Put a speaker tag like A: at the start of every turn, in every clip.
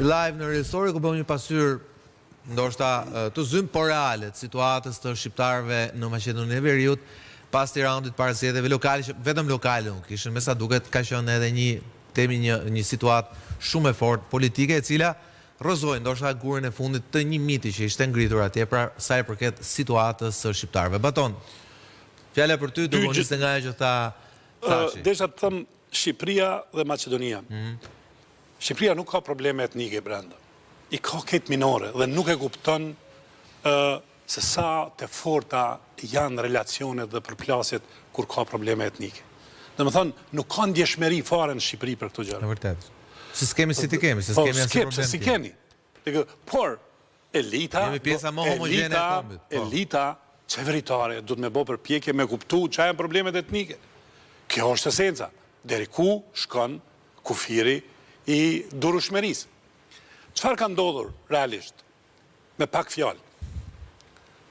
A: live në Reelstori ku bëmë një pasyrë ndoshta të zymë, por reale, të situatës të shqiptarëve në Maqedoninë e Veriut pas të raundit parë zgjedhjeve lokale, që vetëm lokale nuk kishin, me sa duket ka qenë edhe një situatë shumë e fortë politike, e cila rrëzoi ndoshta gurën e fundit të një miti që ishte ngritur atje, pra sa i përket situatës së shqiptarëve. Baton, fjala për ty, do niste nga ajo që tha Thaçi.
B: Desha të them Shqipëria dhe Maqedonia. Shqipëria nuk ka probleme etnike brenda. I ka këtë minore dhe nuk e kupton se sa të forta janë relacionet dhe përplasjet kur ka probleme etnike. Dhe më thonë, nuk ka ndjeshmëri fare në Shqipëri për këto gjëra.
A: Në vërtet. Se s'kemi si të kemi, se s'kemi asnjë problem.
B: Se si kemi. Por elita,
A: jemi pjesa më homogjene e kombit.
B: Elita qeveritare duhet me bë përpjekje me kuptu çfarë janë problemet etnike. Kjo është esenca. Deri ku shkon kufiri i durueshmërisë. Çfarë ka ndodhur realisht? Me pak fjalë.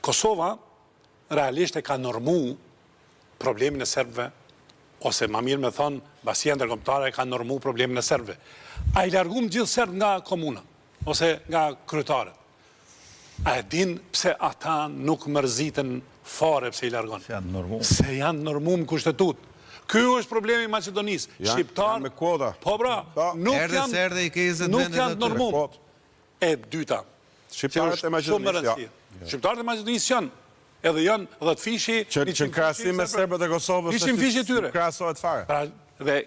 B: Kosova realisht e ka normu problemin e serbëve, ose ma mirë me thonë, basia ndërkombëtare ka normu problemin e serbëve. A i largum gjithë serbë nga komuna, ose nga kryetarët. A e din pse ata nuk mërziten fare pse i largon? Se janë normu më kushtetut. Ky është problemi i Maqedonisë. Shqiptar
C: me kuota.
B: Po bra, nuk janë normu. E dyta.
C: Shqiptarët e Maqedonisë.
B: Shqiptarët e Maqedonisë janë, edhe janë 10 fishi,
C: që krahasim me serbët e Kosovës,
B: ishin fishi tyre.
C: Krahasohet fare.
B: Dhe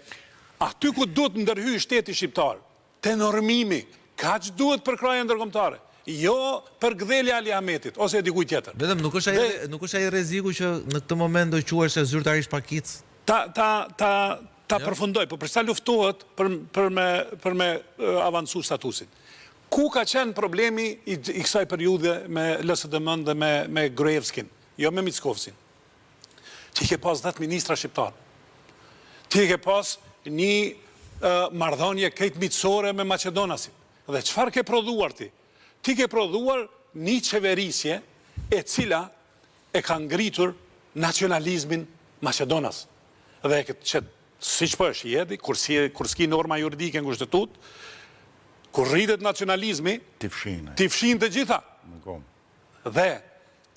B: aty ku duhet ndërhyj shteti shqiptar, te normimi, kaq duhet për kraje ndërkombëtare. Jo për gdhelja Ali Ahmetit ose dikujt tjetër.
A: Vetëm nuk është ai rreziku që në këtë moment do quhesh zyrtarisht pakic.
B: Ta përfundoj, po për sa luftohet për me avancu statusin. Ku ka qenë problemi i kësaj periudhe me LSDM dhe me Gruevskin, jo me Mickovsin? Ti ke pas 10 ministra shqiptar. Ti ke pas një marrëdhënie këtë miqësore me Maqedonasin. Dhe çfarë ke prodhuar ti? Ti ke prodhuar një qeverisje e cila e ka ngritur nacionalizmin Maqedonas. Dhe që siç po është jeti, kur s'ki norma juridike në kushtetut, kur rritet nacionalizmi, ti fshin të gjitha. Dhe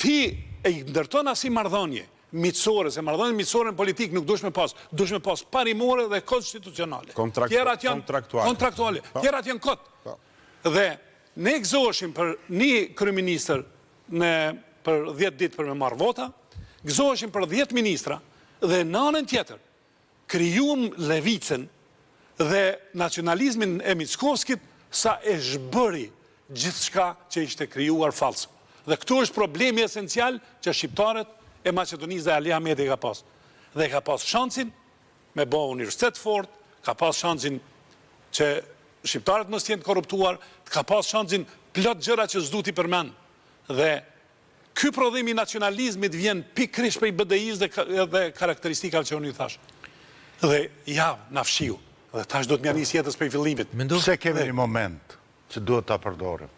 B: ti e ndërton asi marrëdhënie miqësore, se marrëdhënie miqësore në politik nuk duhesh me pas parimore dhe konstitucionale. Kontraktuale. Tjerat janë kot. Dhe ne gëzoheshim për një kryeministër për 10 ditë për me marrë vota, gëzoheshim për 10 ministra, dhe në anën tjetër, krijuam levicën dhe nacionalizmin e Mickovskit sa e zhbëri gjithçka që ishte krijuar falso. Dhe këtu është problemi esencial që shqiptarët e Maqedonisë dhe Ali Ahmeti ka pas. Dhe ka pas shansin me bë universitet fort, ka pas shansin që shqiptarët mos jenë korruptuar, ka pas shansin plot gjëra që s'du t'i përmend. Dhe ky prodhim i nacionalizmit vjen pikërisht prej BDI-s dhe karakteristikave që unë i thash. Dhe na fshiu. Dhe tash do të mja nis jetës prej fillimit.
D: Pse kemi një moment që duhet ta përdorim?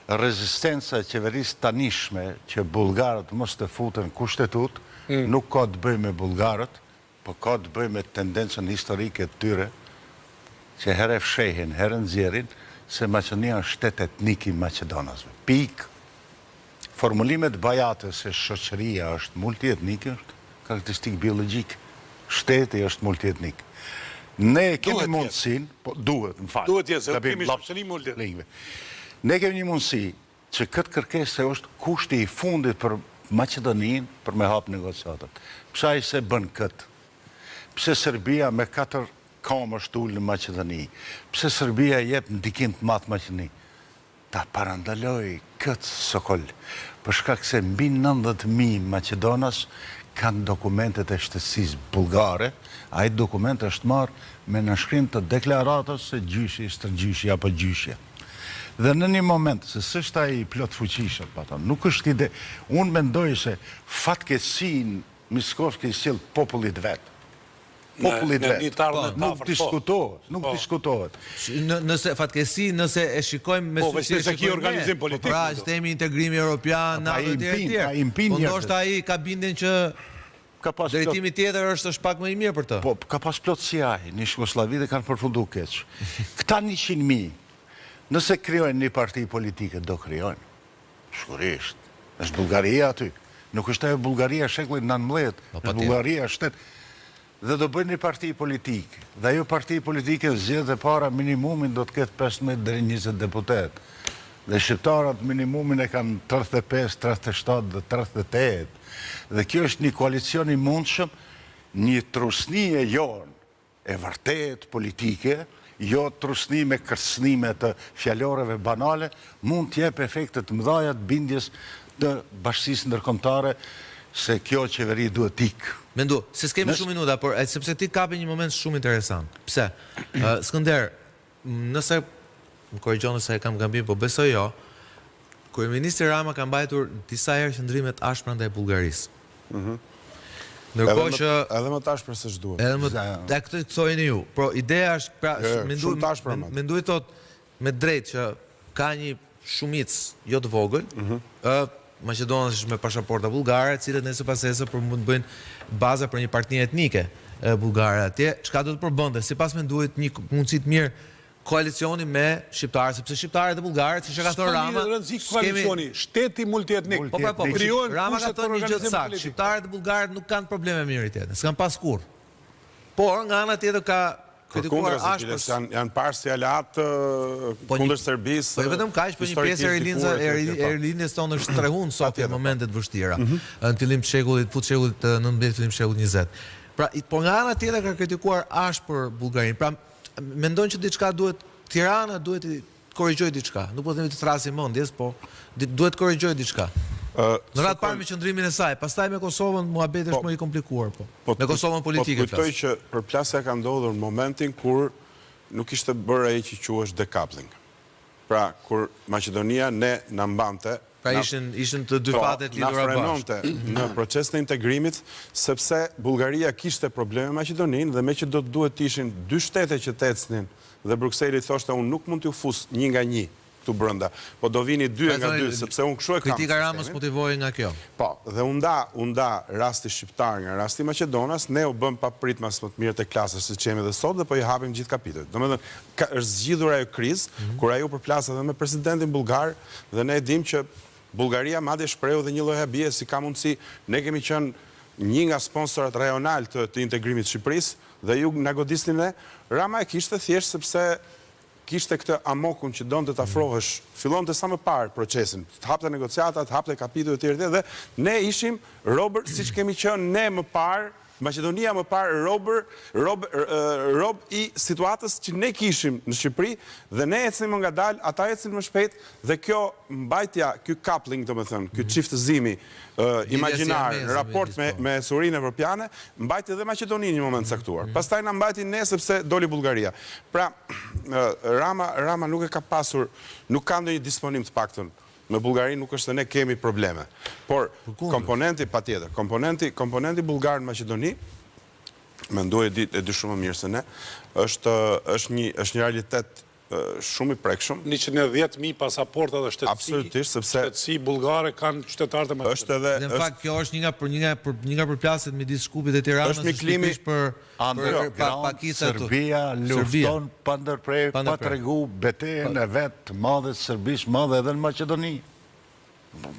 D: Rezistenca e qeverisë tanishme që bullgarët mos të futen kushtetut, nuk ka të bëjë me bullgarët, po ka të bëjë me tendencën historike të tyre, që herë fshehin, herë nxjerrin, se Maqedonia është shtet etnik i Maqedonasve. Pikë. Formulimet bajate se shoqëria është multietnike është karakteristikë biologjike. Shteti është multietnik. Ne kemi mundësinë, po duhet, më fal.
B: Duhet se kemi shoqëri multietnike.
D: Ne kemi një mundësi që këtë kërkesë është kushti i fundit për Maqedoninë për me hap negociatat. Pse ai se bën këtë? Pse Serbia me 4 kamë është ulë në Maqedoni? Pse Serbia jep ndikim të madh Maqedoni? Ta parandaloj këtë sokol, për shkak se mbi 90.000 Maqedonas kanë dokumentet e shtesisë bullgare, ai dokument është marrë me nënshkrim të deklaratës së gjyshi, stërgjyshi apo gjyshja. Dhe në një moment, se s'është ai plot fuqishëm, nuk është ide. Unë mendoj se fatkeqësinë Mickovski sjell popullit vet. Popullit vet. Nuk diskutohet.
A: Nëse fatkeqësi, nëse e shikojmë me
B: suksesi që organizim politik.
A: Pra, që themi integrimi europian, NATO etj. Po ndoshta ai ka bindjen që drejtimi tjetër është pak më i mirë për të.
D: Po, ka pas plotësi ai, në Jugosllavi dhe kanë përfunduar keq. Këta 100.000 Nëse krijojnë një parti politike, do krijojnë. Sigurisht. Është Bullgaria aty. Nuk është ajo Bullgaria shekullit 19, është Bullgaria shtet. Dhe do bëjnë një parti politike. Dhe ajo parti politike zgjedh e para minimumin do të ketë 15 deri 20 deputet. Dhe shqiptarët minimumin e kanë 35, 37 dhe 38. Dhe kjo është një koalicion i mundshëm, një trusni e jonë, e vërtet politike, jo trusni me kërcënime të fjaloreve banale, mund të jep efekte të mëdha të bindjes të bashkësisë ndërkombëtare se kjo qeveri duhet ikë.
A: Mendu, se s'kemi shumë minuta, por sepse ti kapi një moment shumë interesant. Pse? Skënder, nëse më korrigjon nëse e kam gabim, po besoj jo, kryeministri Rama ka mbajtur disa herë qëndrime të ashpra ndaj Bullgarisë. Ndërkohë që
C: edhe më tash për se ç'duhet.
A: edhe më këtë të thojeni ju. Por ideja është pra
C: shumë tash për më.
A: mendoj thot me drejt që ka një shumicë jo të vogël, maqedonash me pasaporta bullgare, cilët nesër pas nesër për mund të bëjnë baza për një partije etnike bullgare atje, çka do të përbënte? Sipas me duhet një mundësi të mirë koalicioni me shqiptarë, sepse shqiptarët e bullgarët, siç e ka thënë Rama,
B: koalicioni, shteti multietnik.
A: Po, Rama ka thënë një gjë të saktë, shqiptarët e bullgarët nuk kanë probleme me minoritetin, s'kan pas kurrë. Por nga ana tjetër ka kritikuar ashpër.
C: Janë parë si aleat kundër Serbisë.
A: Po vetëm kaq, po një pjesë e rinjës tonë është trehun sot në momentet vështira. Në fillim të shekullit, fut shekullit 19, fillim shekullit 20. Pra, por nga ana tjetër ka kritikuar ashpër Bullgarinë. Pra, mendojnë që diçka duhet, Tirana duhet të korrigjojë diçka. Nuk po themi të thrasim mendjes, po duhet të korrigjojë diçka. Në radhë parë me qëndrimin e saj, pastaj me Kosovën muhabeti është më i komplikuar, po. Me Kosovën politike.
C: Po kujtoj që përplasja ka ndodhur në momentin kur nuk ishte bërë ai që quhesh decoupling. Pra, kur Maqedonia ne na mbante,
A: pra ishin të dy fatet lidhura bashkë.
C: Në proces të integrimit, sepse Bullgaria kishte probleme me Maqedoninë dhe me që do të duhet të ishin dy shtete që të ecnin dhe Brukseli thoshte unë nuk mund t'ju fus një nga një këtu brenda, po do vini dy nga dy, sepse unë kështu e kam.
A: Kritika Ramës motivoi nga kjo.
C: Po, dhe u nda rasti shqiptar nga rasti Maqedonas, ne u bëm pa prit mas më të mirë të klasës siç jemi dhe sot dhe po i hapim gjithë kapitujt. Domethënë, është zgjidhur ajo krizë kur ajo përplas edhe me presidentin bullgar dhe ne e dim që Bullgaria madje shprehu dhe një lloj habie si ka mundësi, ne kemi qenë një nga sponsorat rajonal të integrimit të Shqipërisë dhe ju na godisni ne. Rama e kishte thjesht sepse kishte këtë amokun që donte të afrohesh, fillonte sa më parë procesin, të hapte negociata, të hapte kapitujt e tjerë dhe ne ishim robër siç kemi qenë ne më parë, Maqedonia më parë rob i situatës që ne kishim në Shqipëri dhe ne ecnim më ngadalë, ata ecnin më shpejt dhe kjo mbajtja, ky coupling domethënë, ky çiftëzimi imagjinar, raport me surinë evropiane, mbajti edhe Maqedoninë në një moment caktuar. Pastaj na mbajti ne sepse doli Bullgaria. Pra, Rama nuk e ka pasur, nuk ka ndonjë disponim të paktën. Me Bullgarinë nuk është se ne kemi probleme. Por komponenti patjetër, komponenti bullgar në Maqedoni, mendoj e di shumë më mirë se ne, është një realitet shumë i prekshëm.
B: 110.000 pasaporta dhe shtetësi bullgare kanë qytetarët e Maqedonisë.
A: Në fakt kjo është një nga përplasjet midis Shkupit dhe Tiranës,
C: është miklimi
D: underground. Serbia lufton pa ndërprer, pa tregu betejën e vet të madhe të Serbisë, madhe edhe në Maqedoni.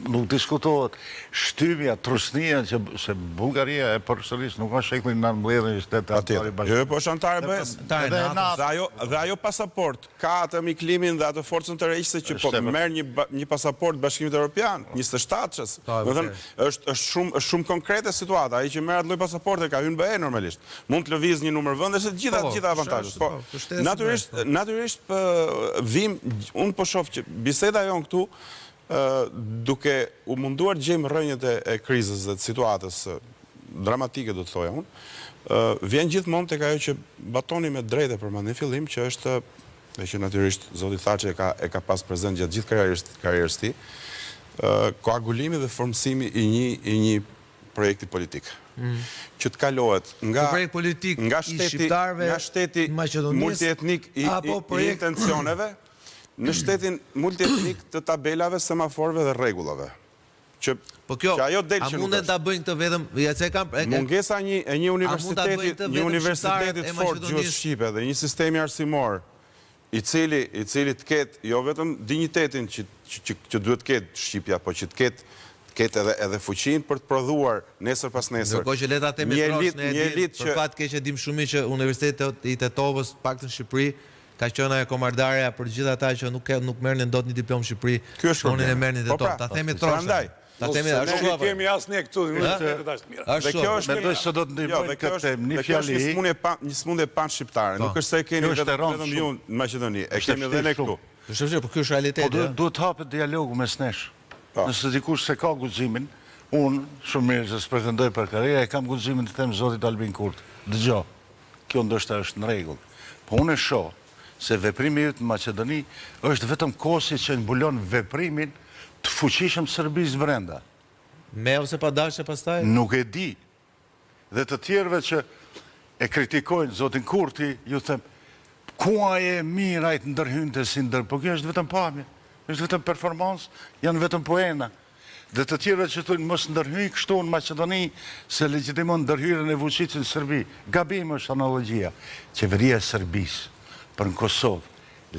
D: Nuk diskutohet. Shtypja, trusnia që se Bullgaria e përsëris nuk ka shekulli 19 një shtet antari bashkë.
C: Jo, po është antare BE-s. Dhe ajo pasaport ka atë miklimin dhe atë forcën të rregjiste që po merr një pasaport Bashkimit Evropian, 27-shës. Është shumë konkrete situata. Ai që merr atë lloj pasaporte ka hyrë BE normalisht. Mund të lëviz një numër vendesh, të gjitha avantazhet. Po natyrisht vim, unë po shoh që biseda jon këtu duke u munduar të gjejmë rrënjët e krizës dhe të situatës dramatike, do të thoja unë, vjen gjithmonë tek ajo që batoni me drejtë përmend në fillim, që është, dhe që natyrisht zoti Thaçi e ka pas prezant gjatë gjithë karrierës tij, koagulimi dhe formësimi i një projekti politik. Që të kalohet nga shteti multietnik i intencioneve në shtetin multietnik të tabelave, semaforëve dhe rregullave.
A: Po kjo, a mundet ta bëjnë këtë vetëm,
C: mungesa e një universitetit fort gjuhës shqipe dhe një sistemi arsimor i cili të ketë jo vetëm dignitetin që duhet të ketë Shqipja, po që të ketë edhe fuqin për të prodhuar nesër pas nesër.
A: Ndërkohë që leta temi trosh në edit, për fat keq e dim shumë që Universitetet i Tetovës, paktën në Shqipëri, ka qenë ajo komardarja për gjithë ata që nuk merrnin dot një diplomë në Shqipëri, unë e merrnin në Tetovë. Ta themi trosh. Ta themi ashtu.
B: Ne kemi asnjë këtu, universitetet është mira.
C: Dhe kjo është
D: mendoj se do të ndihmojë këtë temë një fjali.
C: Një smundje panshqiptare, nuk është se e keni vetëm ju në Maqedoni, e kemi edhe ne këtu.
A: Po ky është realiteti.
D: Po duhet hapet dialogu mes nesh. Nëse dikush se ka guximin, unë shumë mirë se pretendoj për karrierë, e kam guximin të them zotit Albin Kurti. Dëgjoj, kjo ndoshta është në rregull. Po unë e shoh se veprimi yt në Maqedoni është vetëm kosi që mbulon veprimin të fuqishëm Serbisë brenda.
A: Me ose pa dashje pastaj?
D: Nuk e di. Dhe të tjerëve që e kritikojnë zotin Kurti, ju them, kua e mirajt ndërhynte si po kjo është vetëm pamje, është vetëm performancë, janë vetëm poena. Dhe të tjerëve që thonë mos ndërhyj kështu në Maqedoni, se legjitimon ndërhyrjen e fuqisë në Serbi. Gabim është analogjia. Qeveria e Serbisë për në Kosovë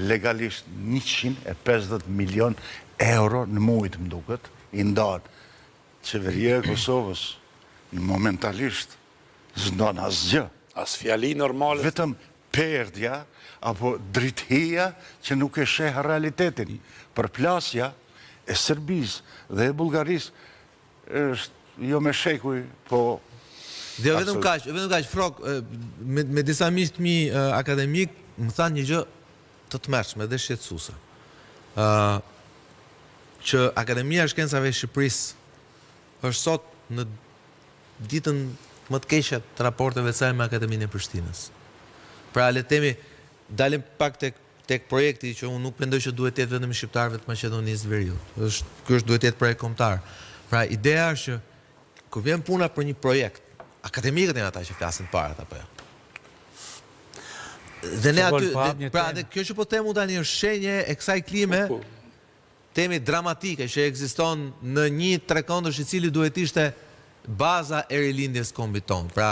D: legalisht 150 milion euro në mujt, më duket, i ndanë. Qeveria e Kosovës momentalisht s'ndon asgjë.
B: As fjali normale.
D: Vetëm perdja apo drithia që nuk e sheh realitetin. Përplasja e Serbisë dhe e Bullgarisë është jo me shekuj, po
A: Dhe vetëm kaq, Frok, me disa miq të mi akademik, më thanë një gjë të tmerrshme dhe shqetësuese. Që Akademia e Shkencave e Shqipërisë është sot në ditën më të keqe të raporteve të saj me Akademinë e Prishtinës. Pra le të themi, dalim pak tek projekti që unë nuk mendoj që duhet të jetë vetëm i shqiptarëve të Maqedonisë së Veriut. Ky duhet të jetë projekt kombëtar. Pra ideja është që kur vjen puna për një projekt, akademikët janë ata që flasin para apo jo. Dhe ne aty, pra dhe kjo që po temu tani është shenje e kësaj klime temi dramatike që ekziston në një trekëndësh i cili duhet ishte baza e rilindjes kombit tonë. Pra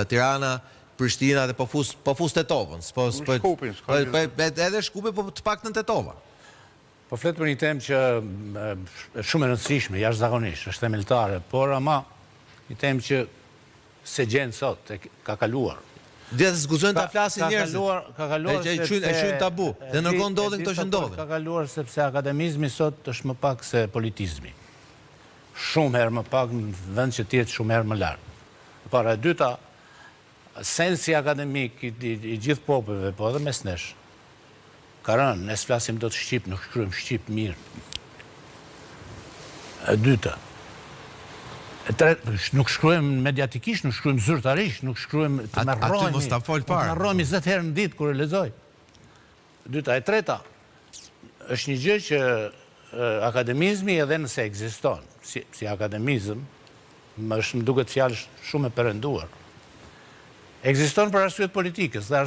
A: Tirana, Prishtina dhe po fus Tetovën. Edhe Shkupi, po të paktën Tetova.
E: Po flet për një temë që është shumë e rëndësishme, jashtëzakonisht, është themeltare, por ama një temë që se gjenë sot, ka kaluar.
A: Dhe të zguzojnë të flasin njerëzit.
E: Ka kaluar
A: e qynë tabu. Dhe nërkohë ndodhin këto që ndodhin.
E: Ka kaluar sepse akademizmi sot është më pak se politizmi. Shumë herë më pak në vend që tjetë shumë herë më lartë. Para e dyta, sensi akademik i gjithë popëve, po edhe mes nesh, ka rënë, ne s'flasim do të Shqip, nuk shkruajmë Shqip mirë. E dyta, nuk shkruajmë mediatikisht, nuk shkruajmë zyrtarisht, nuk shkruajmë të marrojmë 20 herë në ditë kur e lexoj. Dyta, e treta, është një gjë që akademizmi edhe nëse ekziston, si akademizëm, më duket fjalë shumë e perënduar. Ekziston për arsyet politikës dhe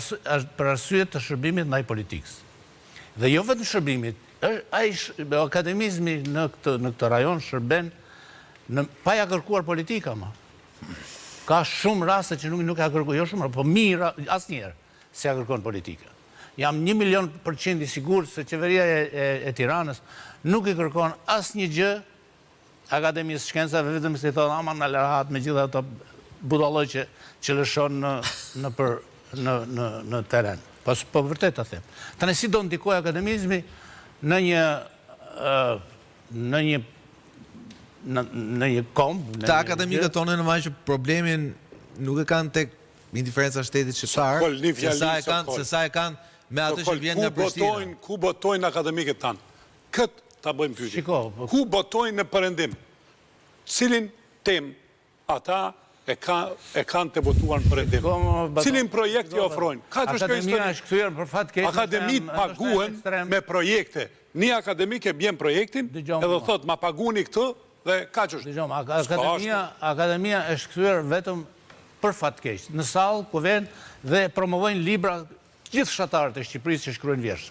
E: për arsyet të shërbimit ndaj politikës. Dhe jo vetëm shërbimit, akademizmi në këtë rajon shërben pa ja kërkuar politika, ma. Ka shumë raste që nuk ja kërkuar, jo shumë, po mirë, asnjëherë se ja kërkon politika. Jam 1.000.000% i sigurt se qeveria e Tiranës nuk i kërkon asnjë gjë Akademisë Shkencave, vetëm se i thonë ama në lërhat me gjitha ato budalloj që lëshon në teren. Po vërtet të them. Tani si do ndikoj akademizmi në një komb.
A: Ta akademikët tonë në majë që problemin nuk e kanë tek indiferenca shtetit shqiptar, se sa e kanë me atë që vjen nga Prishtina.
B: Ku botojnë akademikët tanë? Këtë ta bëjmë pyetje. Ku botojnë në përëndim? Cilin tem ata e kanë të botuar në përëndim? Cilin projekt i ofrojnë?
E: Akademia është kthyer për fat keq.
B: Akademit paguen me projekte. Një akademik e bjen projektin edhe thot ma paguni këtë dhe ka që është.
E: Akademia është kthyer vetëm për fat keq. Në sallë ku vjen dhe promovojnë libra gjithë fshatarët e Shqipërisë që shkruajnë vjersh.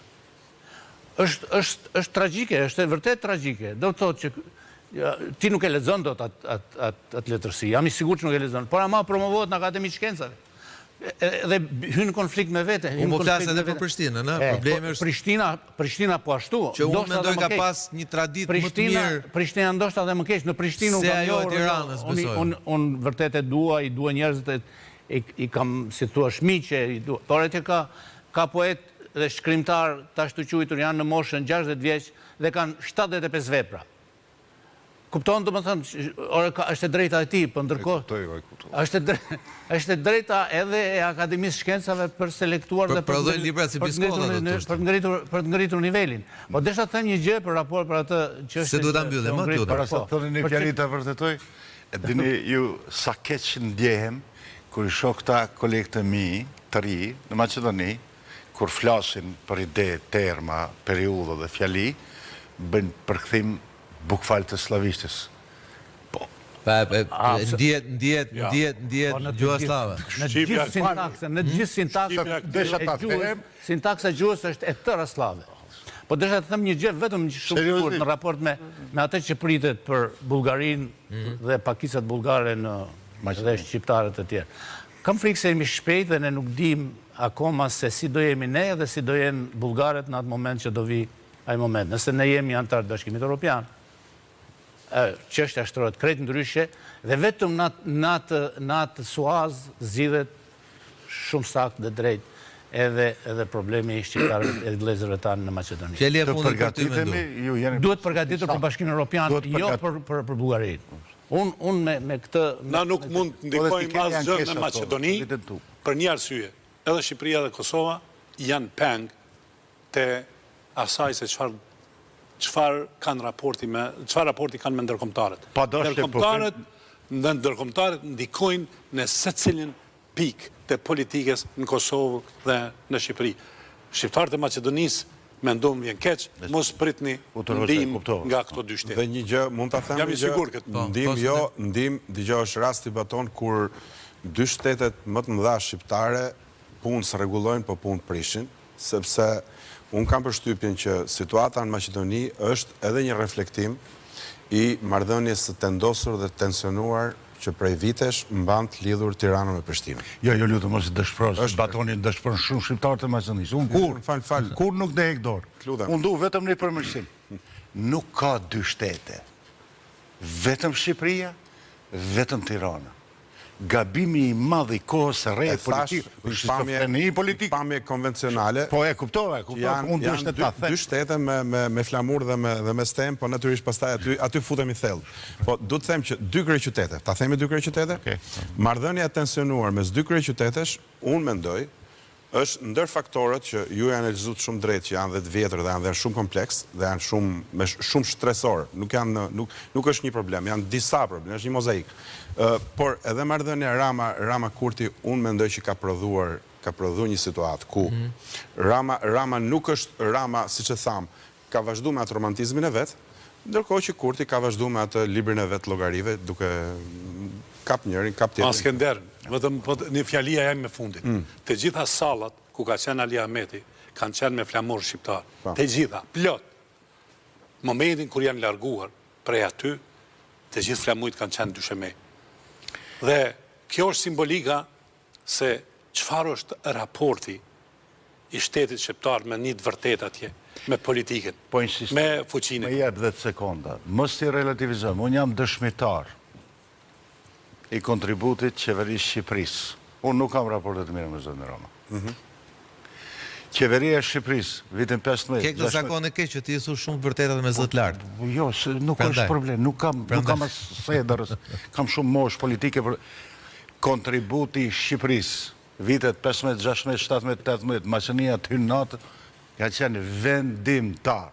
E: Është tragjike, është vërtet tragjike. Do të thotë që ti nuk e lexon dot atë letërsi. Jam i sigurt që nuk e lexon, por ama promovohet në Akademinë e Shkencave. edhe hynë konflikt me vete.
A: Unë po flasë edhe për Prishtinën, në? Problemi është...
E: Prishtina po ashtu.
A: Që unë mendoj ka pas një tradit më të mirë...
E: Prishtina ndoshta dhe më keq. Në Prishtinë
A: se ajo e Tiranës, besoj.
E: Unë vërtet e dua njerëzit i kam, si thua, shmiqe, por e që ka poet dhe shkrimtar tash të quajtur janë në moshën 60 vjeç dhe kanë 75 vepra. Kupton, do më thënë, është e drejta e ti, për ndërkohë, është e drejta edhe e Akademisë Shkencave për selektuar dhe për të ngritur nivelin. Po desha të them një gjë për raport për atë që është...
A: Se duhet ta mbyllim, më të
D: Para sa të thoni një fjali të vërtetoj, e dini ju sa keq ndjehem kur i shoh këta kolegët e mi të ri në Maqedoni, kur flasin për ide, terma, periudhë dhe fjali, bëjnë përkthim bukfal të slavishtis. Po.
A: Ndihet gjuha slave.
E: Në gjithë sintaksa e gjuhës është e tëra slave. Po desha të them një gjë vetëm një shumë shkurt në raport me atë që pritet për Bullgarinë dhe pakisat bullgare dhe shqiptarët e tjerë. Kam frikë se jemi shpejt dhe ne nuk dim akoma se si do jemi ne dhe si do jenë bullgaret në atë moment që do vi ai moment. Nëse ne jemi antar të Bashkimit Evropian, çështja shtrohet krejt ndryshe dhe vetëm në atë suaz zgjidhet shumë saktë dhe drejt edhe problemi i shqiptarëve e vëllezërve tanë në Maqedoni.
A: Fjali e fundit për ty mendu.
E: Duhet përgatitur për Bashkimin Evropian, jo për Bullgarinë. Unë me këtë...
B: Na nuk mund të ndikojmë asgjë në Maqedoni për një arsye. Edhe Shqipëria dhe Kosova janë peng të asaj se çfarë raporti kanë me ndërkombëtarët. Ndërkombëtarët ndikojnë në secilin pikë të politikës në Kosovë dhe në Shqipëri. Shqiptarët e Maqedonisë mendojmë vjen keq, mos pritni ndihmë nga këto dy shtete.
C: Dhe një gjë, mund ta them
B: Jam i sigurt këtë.
C: Ndihmë, dëgjoj është rasti baton kur dy shtetet më të mëdha shqiptare punë së rregullojnë, po punë prishin, sepse unë kam përshtypjen që situata në Maqedoni është edhe një reflektim i marrëdhënies së tendosur dhe tensionuar që prej vitesh mban të lidhur Tirana me Prishtinën.
D: Jo, lutem mos i dëshpërosh, Batoni dëshpëron shumë shqiptarë të Maqedonisë. Unë kur nuk dhe hek dorë. Unë du vetëm një përmirësim. Nuk ka dy shtete. Vetëm Shqipëria, vetëm Tirana. Gabimi i madh i kohës së re politikë,
C: pamje konvencionale.
D: Po e kuptova, unë duhet të ta them.
C: Dy shtete me flamur dhe me stem, po natyrisht pastaj aty futemi thellë. Po duhet të them që dy kryeqytete, ta themi dy kryeqytete? Marrëdhënia e tensionuar mes dy kryeqytetesh, unë mendoj, është ndër faktorët që ju e analizuat shumë drejt, që janë dhe të vjetër dhe janë dhe shumë kompleks, dhe janë shumë stresor. Nuk është një problem, janë disa problem, është një mozaik. Por edhe marrëdhënia Rama Kurti, unë mendoj që ka prodhuar një situatë ku Rama nuk është Rama, siç e tham, ka vazhduar me atë romantizmin e vet, ndërkohë që Kurti ka vazhduar me atë librin e vet llogarive, duke kap njërin, kap tjetrin.
B: Skender, vetëm një fjalia jam me fundit. Të gjitha sallat ku ka qenë Ali Ahmeti kanë qenë me flamur shqiptar. Të gjitha, plot. Momentin kur janë larguar prej aty, të gjithë flamujt kanë qenë dysheme. Dhe kjo është simbolika se çfarë është raporti i shtetit shqiptar me një të vërtet atje, me politikën, me fuqinë.
D: Me jep 10 sekonda. Mos i relativizojmë, unë jam dëshmitar i kontributit qeverisë Shqipërisë. Unë nuk kam raportet mirë me zonë Roma. Qeveria e Shqipërisë, vitin 15...
A: Ke këtë zakon e keq që ti su shumë vërtetat me zët lartë.
D: Jo, nuk është problem, nuk kam asë edërës, kam shumë mosh politike për kontributi Shqipërisë, vitet 15, 16, 17, 18, Maqedonia të hynë natë, ka qenë vendimtar.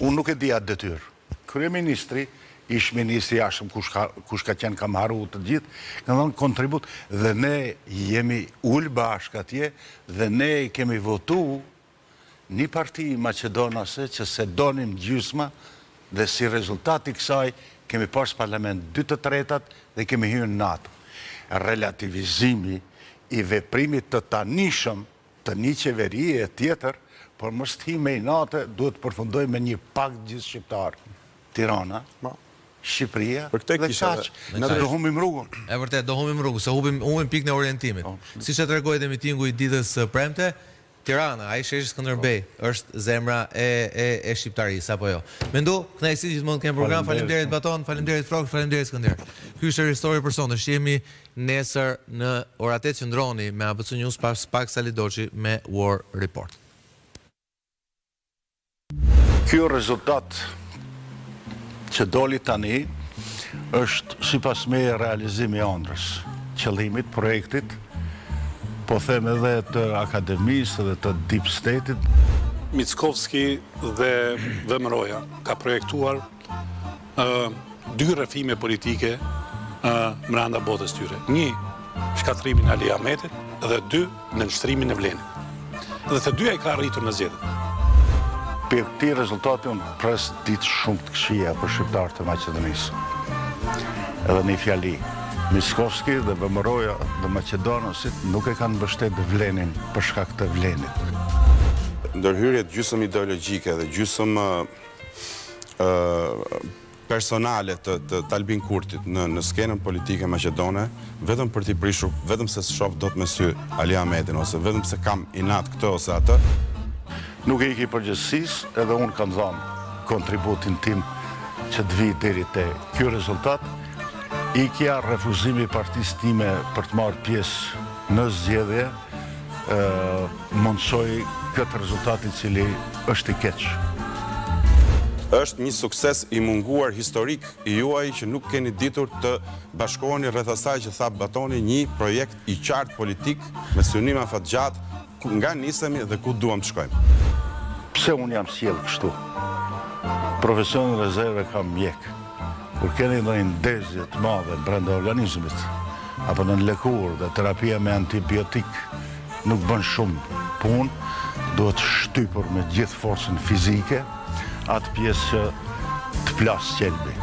D: Unë nuk e di atë detyrë. Kryeministri, ish ministri jashëm, kush ka qenë kam haru të gjithë, ka dhënë kontribut, dhe ne jemi ullë bashkë atje, dhe ne kemi votu një parti Maqedonase që se donim gjysma, dhe si rezultat i kësaj, kemi pas parlament 2/3 dhe kemi hyrë në NATO. Relativizimi i veprimit të tanishëm të një qeverie tjetër, por mos të hime i NATO duhet të përfundoj me një pakt gjithë shqiptar. Tirana, Shqipëria
C: Për këtë
D: dhe
C: kisha
D: kaq.
C: dhe-
D: Ne do humbim rrugën.
A: E vërtet, do humbim rrugën, se humbim pikën e orientimit. Siç e tregoi dhe mitingu i ditës së premte, Tirana, ai sheshi Skënderbej, është zemra e shqiptarisë, apo jo. Mendu, kënaqësi gjithmonë kem program. Faleminderit Baton, faleminderit Frog, faleminderit Skënder. Ky është Ristori për sonte. Shihemi nesër në orën 8 qëndroni me ABC News pas pak Salidoçi me War Report.
D: Ky rezultat që doli tani është sipas meje realizimi i ëndrrës, qëllimit, projektit, po them edhe të akademisë dhe të deep state-it.
B: Mickovski dhe Vëmëroja ka projektuar dy rrëfime politike mbranda botës tyre. Një, shkatrimin e Ali Ahmetit dhe dy, nënshtrimin e Vlenit. Dhe të dyja i ka arritur në zgjedhje.
D: Për këtij rezultati unë pres ditë shumë të këqija për shqiptarët e Maqedonisë. Edhe një fjali, Mickovski dhe Vëmëroja dhe Maqedonasit nuk e kanë mbështetur Vlenin për shkak të Vlenit.
C: Ndërhyrjet gjysmë ideologjike dhe gjysmë personale të Albin Kurtit në skenën politike maqedone, vetëm për t'i prishur, vetëm se shoh dot me sy Ali Ahmetin ose vetëm se kam inat këtë ose atë.
D: Nuk e iki përgjithësisë, edhe unë kam dhënë kontributin tim që të vi deri te ky rezultat. Ikja, refuzimi i partisë time për të marrë pjesë në zgjedhje mundsoi këtë rezultat i cili është i keq.
C: Është një sukses i munguar historik i juaj që nuk keni ditur të bashkoheni rreth asaj që tha Batoni, një projekt i qartë politik me synim afatgjatë nga nisemi dhe ku duam të shkojmë.
D: Pse unë jam sjell kështu? Profesionin rezerve kam mjek. Kur keni ndonjë ndezje të madhe brenda organizmit, apo në lëkurë dhe terapia me antibiotik nuk bën shumë punë, duhet shtypur me gjithë forcën fizike atë pjesë që të plas qelbi.